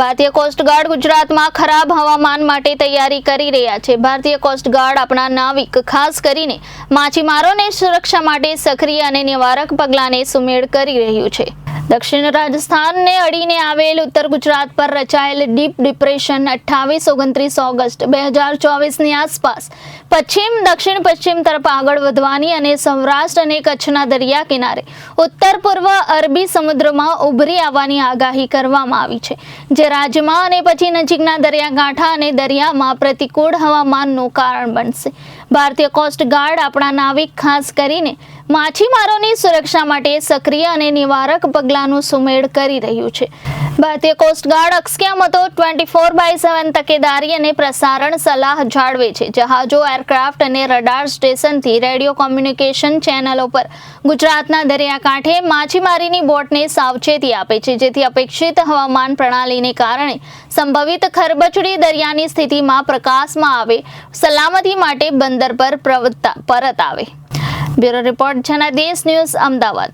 ભારતીય કોસ્ટગાર્ડ ગુજરાતમાં ખરાબ હવામાન માટે તૈયારી કરી રહ્યા છે। ભારતીય કોસ્ટગાર્ડ આપણા નાવિક ખાસ કરીને માછીમારોને સુરક્ષા માટે સક્રિય અને નિવારક પગલાંને સુમેળ કરી રહ્યું છે। દક્ષિણ રાજસ્થાનને અડીને આવેલ ઉત્તર ગુજરાત પર રચાયેલ ડીપ ડિપ્રેશન 28-29 ઓગસ્ટ 2024ની આસપાસ પશ્ચિમ દક્ષિણ પશ્ચિમ તરફ આગળ વધવાની અને સૌરાષ્ટ્ર અને કચ્છના દરિયા કિનારે ઉત્તર પૂર્વ અરબી સમુદ્રમાં ઉભરી આવવાની આગાહી કરવામાં આવી છે, જે રાજ્યમાં અને પછી નજીકના દરિયાકાંઠા અને દરિયામાં પ્રતિકૂળ હવામાનનું કારણ બનશે। ભારતીય કોસ્ટગાર્ડ આપણા નાવિક ખાસ કરીને માછીમારોની સુરક્ષા માટે સક્રિય અને નિવારક પગલાંનું સુમેળ કરી રહ્યું છે। ભારતીય કોસ્ટગાર્ડ અસ્ક્યામતો 24/7 તકેદારી અને પ્રસારણ સલાહ જાળવે છે। જહાજો, એરક્રાફ્ટ અને રડાર સ્ટેશનથી રેડિયો કોમ્યુનિકેશન ચેનલો પર ગુજરાતના દરિયાકાંઠે માછીમારીની બોટને સાવચેતી આપે છે, જેથી અપેક્ષિત હવામાન પ્રણાલીને કારણે સંભવિત ખરબચડી દરિયાની સ્થિતિમાં પ્રકાશમાં આવે, સલામતી માટે બંદર પર પરત આવે। Bureau report, Janadesh news, Ahmedabad.